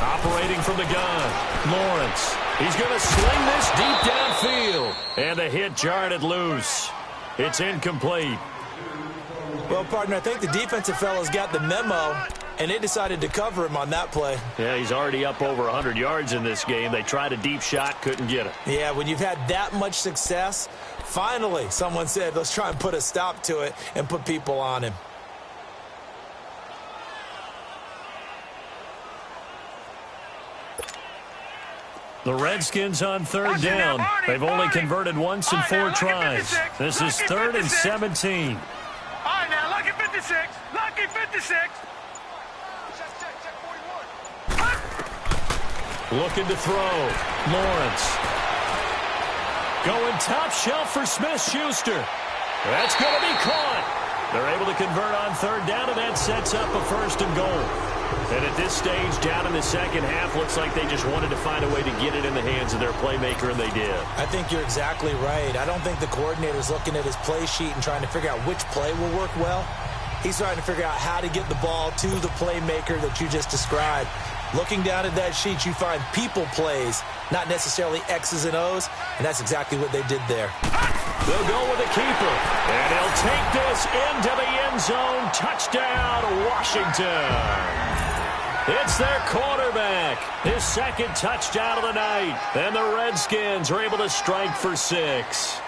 Operating from the gun, Lawrence. He's going to sling this deep downfield. And the hit jarred it loose. It's incomplete. Well, partner, I think the defensive fellas got the memo, and they decided to cover him on that play. Yeah, he's already up over 100 yards in this game. They tried a deep shot, couldn't get it. Yeah, when you've had that much success, finally someone said, let's try and put a stop to it and put people on him. The Redskins on 3rd down. They've only converted once in 4 tries. This is 3rd and 17. All right, now, lucky 56. Lucky 56. Looking to throw. Lawrence. Going top shelf for Smith-Schuster. That's going to be caught. They're able to convert on 3rd down, and that sets up a 1st and goal. And at this stage, down in the second half, looks like they just wanted to find a way to get it in the hands of their playmaker, and they did. I think you're exactly right. I don't think the coordinator's looking at his play sheet and trying to figure out which play will work well. He's trying to figure out how to get the ball to the playmaker that you just described. Looking down at that sheet, you find people plays, not necessarily X's and O's, and that's exactly what they did there. They'll go with the keeper, and he'll take this into the end zone. Touchdown, Washington. It's their quarterback, his second touchdown of the night, and the Redskins are able to strike for 6.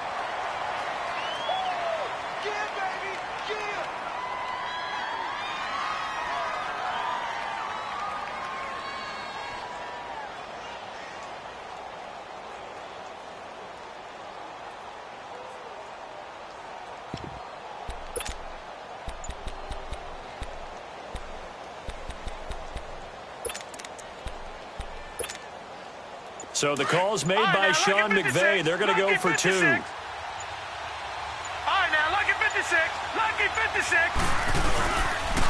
So the call's made by Sean McVay. They're going to go for 2. All right, now, lucky 56. Lucky 56.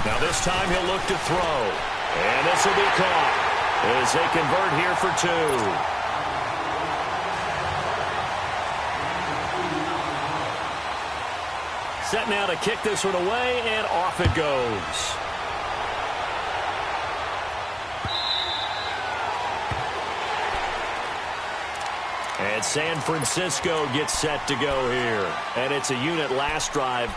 Now this time he'll look to throw. And this will be caught as they convert here for 2. Set now to kick this one away, and off it goes. And San Francisco gets set to go here. And it's a unit last drive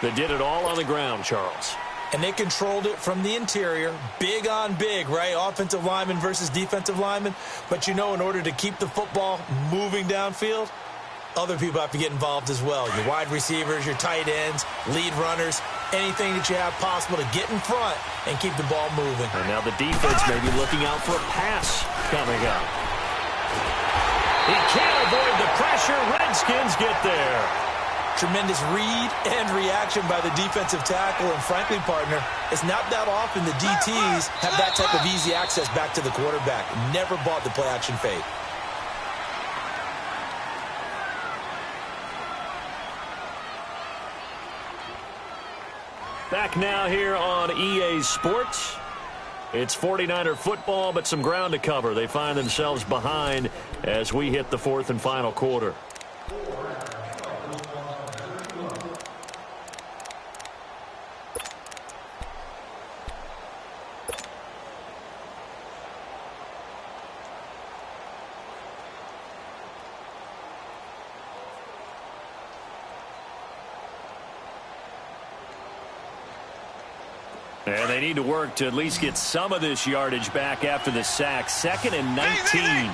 that did it all on the ground, Charles. And they controlled it from the interior, big on big, right? Offensive lineman versus defensive lineman. But, you know, in order to keep the football moving downfield, other people have to get involved as well. Your wide receivers, your tight ends, lead runners, anything that you have possible to get in front and keep the ball moving. And now the defense may be looking out for a pass coming up. He can't avoid the pressure. Redskins get there. Tremendous read and reaction by the defensive tackle. And frankly, partner, it's not that often the DTs have that type of easy access back to the quarterback. Never bought the play-action fake. Back now here on EA Sports. It's 49er football, but some ground to cover. They find themselves behind as we hit the 4th and final quarter. And they need to work to at least get some of this yardage back after the sack. 2nd and 19.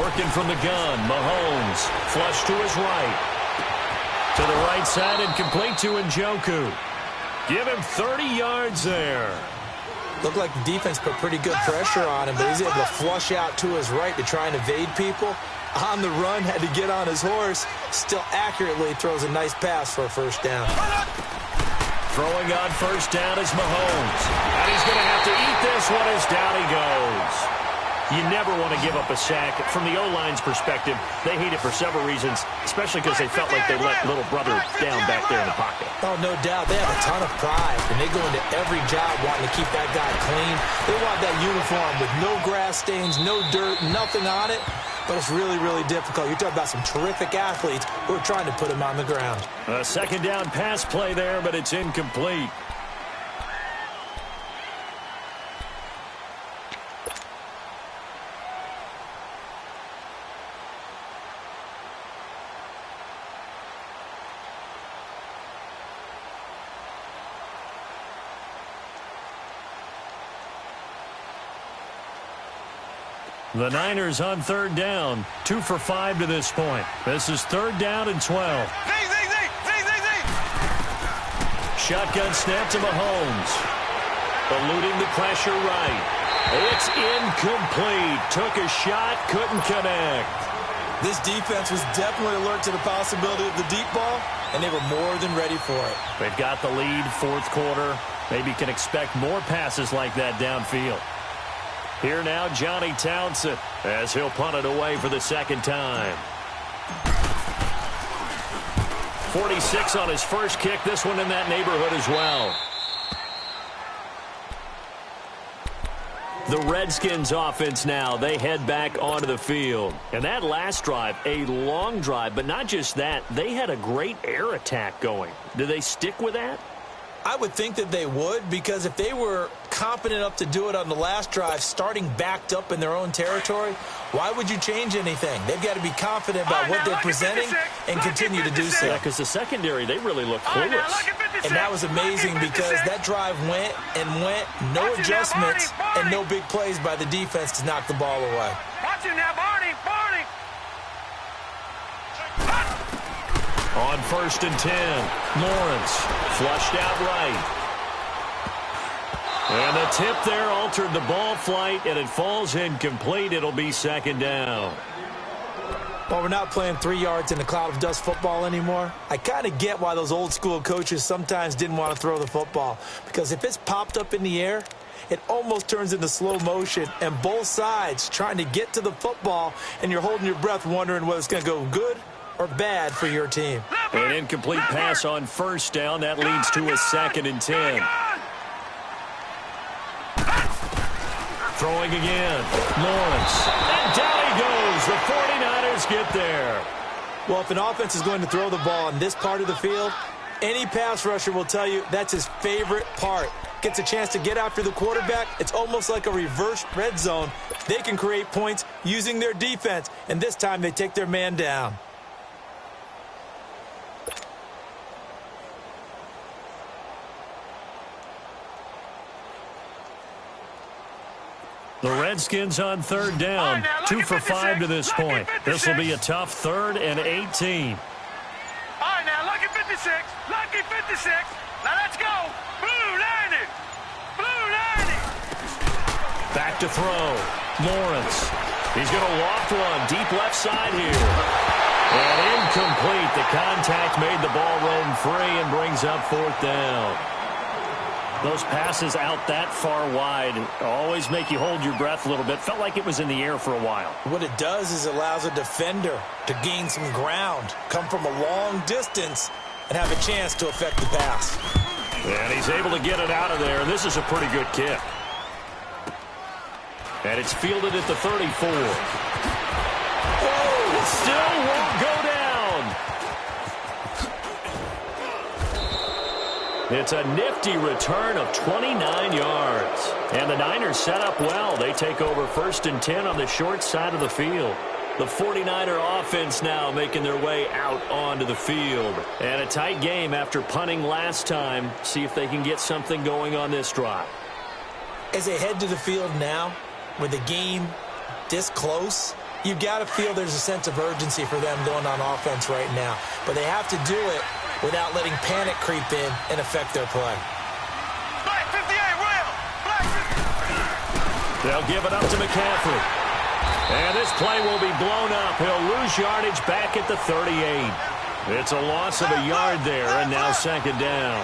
Working from the gun, Mahomes. Flush to his right. To the right side and complete to Njoku. Give him 30 yards there. Looked like the defense put pretty good pressure on him, but he's able to flush out to his right to try and evade people. On the run, had to get on his horse. Still accurately throws a nice pass for a first down. Throwing on first down is Mahomes. And he's going to have to eat this one as down he goes. You never want to give up a sack. From the O-line's perspective, they hate it for several reasons, especially because they felt like they let little brother down back there in the pocket. Oh, no doubt. They have a ton of pride, and they go into every job wanting to keep that guy clean. They want that uniform with no grass stains, no dirt, nothing on it. But it's really, really difficult. You're talking about some terrific athletes who are trying to put him on the ground. A second down pass play there, but it's incomplete. The Niners on third down, 2 for 5 to this point. This is 3rd down and 12. Shotgun snap to Mahomes. Eluding the pressure right. It's incomplete. Took a shot, couldn't connect. This defense was definitely alert to the possibility of the deep ball, and they were more than ready for it. They've got the lead, 4th quarter. Maybe can expect more passes like that downfield. Here now, Johnny Townsend, as he'll punt it away for the 2nd time. 46 on his first kick. This one in that neighborhood as well. The Redskins offense now, they head back onto the field. And that last drive, a long drive, but not just that. They had a great air attack going. Do they stick with that? I would think that they would, because if they were confident enough to do it on the last drive, starting backed up in their own territory, why would you change anything? They've got to be confident about what they're presenting and continue to do so. Yeah, because the secondary, they really look clueless. And that was amazing because that drive went and went, no adjustments, and no big plays by the defense to knock the ball away. Watch it now, Barney. On 1st and 10, Lawrence flushed out right. And the tip there altered the ball flight, and it falls incomplete. It'll be 2nd down. Well, we're not playing 3 yards in a cloud of dust football anymore. I kind of get why those old school coaches sometimes didn't want to throw the football, because if it's popped up in the air, it almost turns into slow motion, and both sides trying to get to the football, and you're holding your breath wondering whether it's going to go good or bad for your team. An incomplete pass on 1st down. That leads to a 2nd and 10. Throwing again. Lawrence. And down he goes. The 49ers get there. Well, if an offense is going to throw the ball on this part of the field, any pass rusher will tell you that's his favorite part. Gets a chance to get after the quarterback. It's almost like a reverse red zone. They can create points using their defense, and this time they take their man down. The Redskins on 3rd down. 2 for 5 to this point. This will be a tough 3rd and 18. All right, now, lucky 56. Lucky 56. Now, let's go. Blue 90. Blue 90. Back to throw. Lawrence. He's going to loft one. Deep left side here. And incomplete. The contact made the ball roam free and brings up 4th down. Those passes out that far wide always make you hold your breath a little bit. Felt like it was in the air for a while. What it does is it allows a defender to gain some ground, come from a long distance, and have a chance to affect the pass. And he's able to get it out of there. This is a pretty good kick. And it's fielded at the 34. Oh, it still won't go down. It's a nifty return of 29 yards. And the Niners set up well. They take over 1st and 10 on the short side of the field. The 49er offense now making their way out onto the field. And a tight game after punting last time. See if they can get something going on this drive. As they head to the field now, with the game this close, you've got to feel there's a sense of urgency for them going on offense right now. But they have to do it without letting panic creep in and affect their play. Black 58, Will. Black 58. They'll give it up to McCaffrey. And this play will be blown up. He'll lose yardage back at the 38. It's a loss of a yard there, and now 2nd down.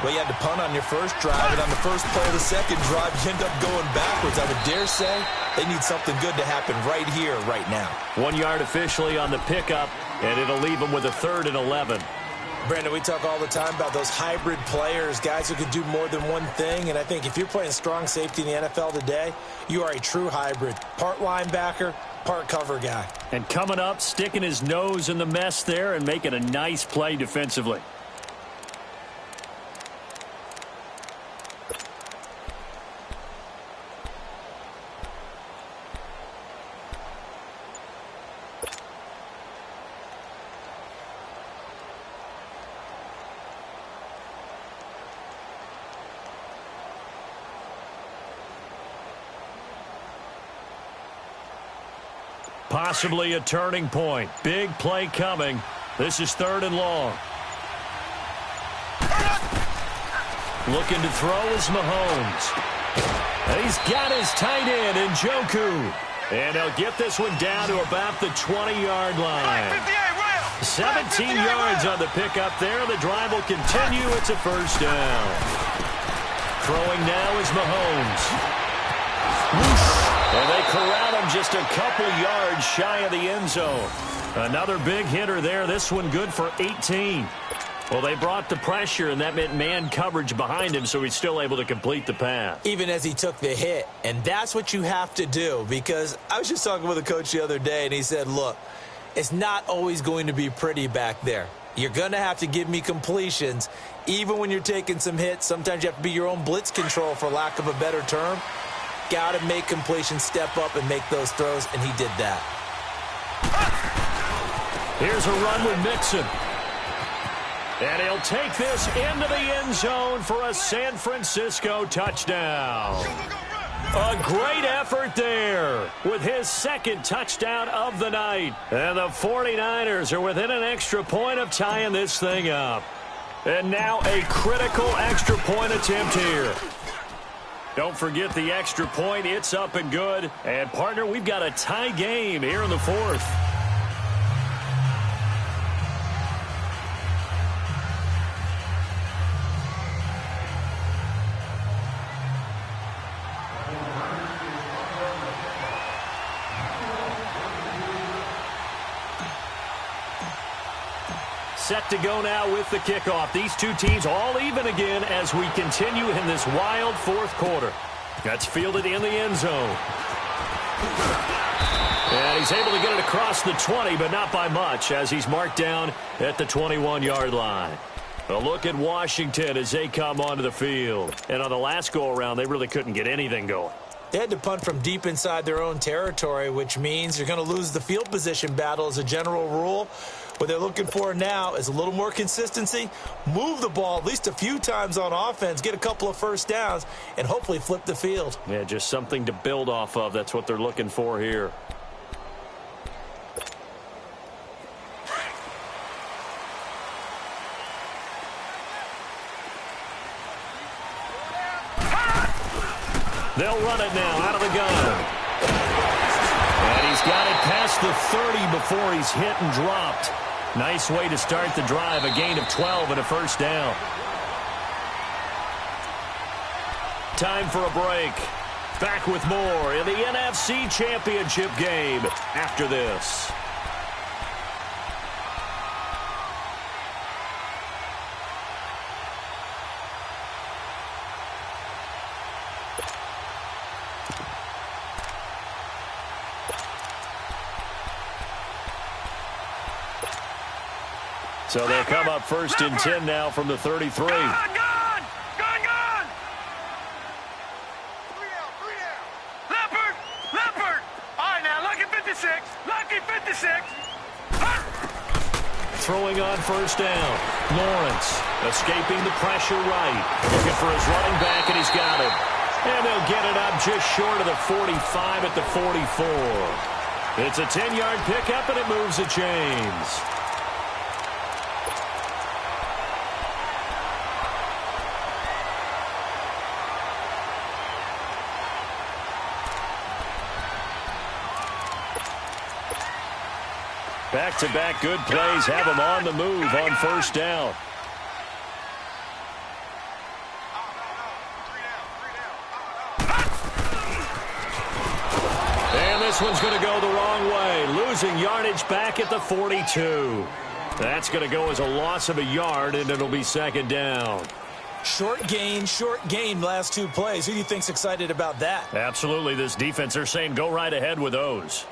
Well, you had to punt on your first drive, and on the first play of the second drive, you end up going backwards. I would dare say they need something good to happen right here, right now. 1 yard officially on the pickup, and it'll leave them with a 3rd and 11. Brandon, we talk all the time about those hybrid players, guys who can do more than one thing, and I think if you're playing strong safety in the NFL today, you are a true hybrid. Part linebacker, part cover guy. And coming up, sticking his nose in the mess there and making a nice play defensively. Possibly a turning point. Big play coming. This is 3rd and long. Looking to throw is Mahomes. And he's got his tight end in Njoku. And they'll get this one down to about the 20-yard line. 17 yards on the pickup there. The drive will continue. It's a 1st down. Throwing now is Mahomes. Whoosh. And they corral him just a couple yards shy of the end zone. Another big hitter there. This one good for 18. Well, they brought the pressure, and that meant man coverage behind him, so he's still able to complete the pass. Even as he took the hit. And that's what you have to do, because I was just talking with a coach the other day, and he said, look, it's not always going to be pretty back there. You're going to have to give me completions. Even when you're taking some hits, sometimes you have to be your own blitz control, for lack of a better term. Got to make completions, step up, and make those throws, and he did that. Here's a run with Mixon. And he'll take this into the end zone for a San Francisco touchdown. A great effort there with his second touchdown of the night. And the 49ers are within an extra point of tying this thing up. And now a critical extra point attempt here. Don't forget the extra point. It's up and good. And, partner, we've got a tie game here in the fourth. Set to go now with the kickoff. These two teams all even again as we continue in this wild fourth quarter. That's fielded in the end zone. And he's able to get it across the 20, but not by much, as he's marked down at the 21-yard line. A look at Washington as they come onto the field. And on the last go-around, they really couldn't get anything going. They had to punt from deep inside their own territory, which means you're going to lose the field position battle as a general rule. What they're looking for now is a little more consistency, move the ball at least a few times on offense, get a couple of first downs, and hopefully flip the field. Yeah, just something to build off of. That's what they're looking for here. They'll run it now out of the gun. And he's got it past the 30 before he's hit and dropped. Nice way to start the drive, a gain of 12 and a first down. Time for a break. Back with more in the NFC Championship game after this. So they'll come up first and 10 now from the 33. Gone! Three down! Leopard! All right, now, lucky 56. Lucky 56. Throwing on first down. Lawrence escaping the pressure right. Looking for his running back, and he's got it. And they'll get it up just short of the 45 at the 44. It's a 10-yard pickup, and it moves the chains. Back-to-back good plays have him on the move on first down. And this one's going to go the wrong way. Losing yardage back at the 42. That's going to go as a loss of a yard, and it'll be second down. Short gain, last two plays. Who do you think's excited about that? Absolutely. This defense, they're saying go right ahead with those.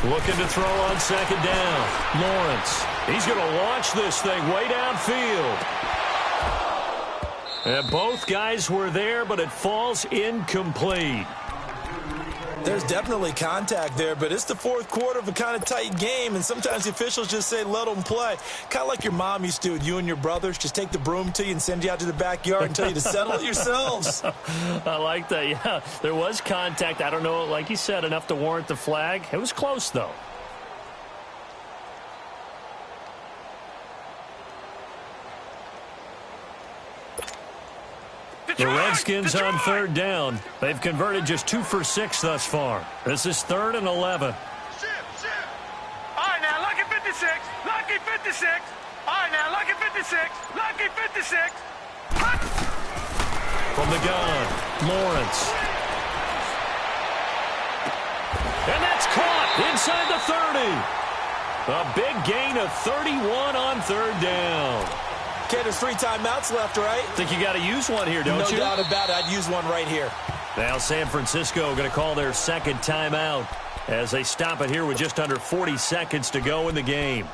Looking to throw on second down. Lawrence. He's going to launch this thing way downfield. And both guys were there, but it falls incomplete. There's definitely contact there, but it's the fourth quarter of a kind of tight game, and sometimes the officials just say, let them play. Kind of like your mom used to with you and your brothers. Just take the broom to you and send you out to the backyard and tell you to settle it yourselves. I like that, yeah. There was contact. I don't know, like you said, enough to warrant the flag. It was close, though. The Redskins on third down. They've converted just 2 for 6 thus far. This is 3rd and 11. All right, now, lucky 56. Lucky 56. All right, now, lucky 56. Lucky 56. From the gun, Lawrence. And that's caught inside the 30. A big gain of 31 on third down. Okay, there's 3 timeouts left, right? Think you got to use one here, don't you? No doubt about it. I'd use one right here. Now San Francisco going to call their second timeout as they stop it here with just under 40 seconds to go in the game.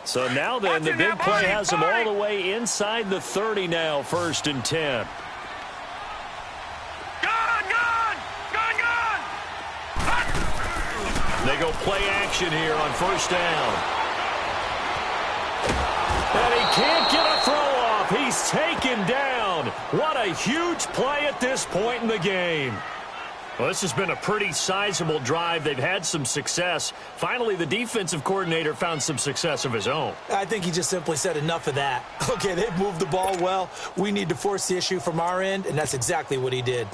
So now then, the big play has them all the way inside the 30 now, 1st and 10. They go play action here on 1st down. And he can't get a throw off. He's taken down. What a huge play at this point in the game. Well, this has been a pretty sizable drive. They've had some success. Finally, the defensive coordinator found some success of his own. I think he just simply said enough of that. Okay, they've moved the ball well. We need to force the issue from our end, and that's exactly what he did.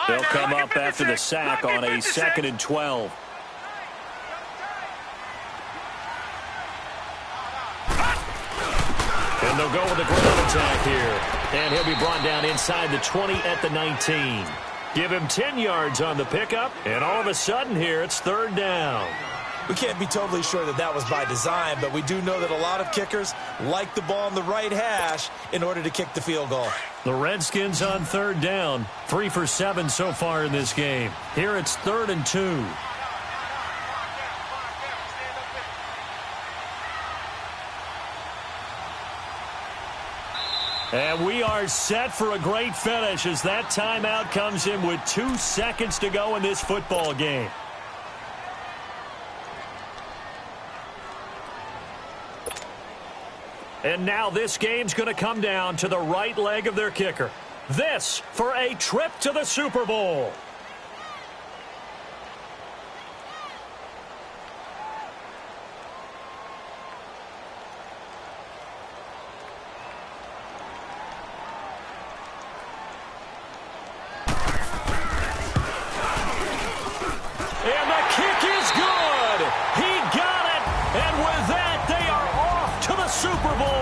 They'll come up after the sack on a 2nd and 12. And they'll go with the ground attack here. And he'll be brought down inside the 20 at the 19. Give him 10 yards on the pickup, and all of a sudden here it's 3rd down. We can't be totally sure that that was by design, but we do know that a lot of kickers like the ball on the right hash in order to kick the field goal. The Redskins on 3rd down, 3 for 7 so far in this game. Here it's 3rd and 2. And we are set for a great finish as that timeout comes in with 2 seconds to go in this football game. And now this game's going to come down to the right leg of their kicker. This for a trip to the Super Bowl. And the kick is good. He got it. And with that, they are off to the Super Bowl.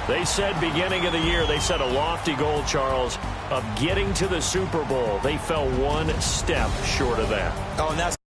They said beginning of the year, they set a lofty goal, Charles, of getting to the Super Bowl. They fell 1 step short of that. Oh, and that's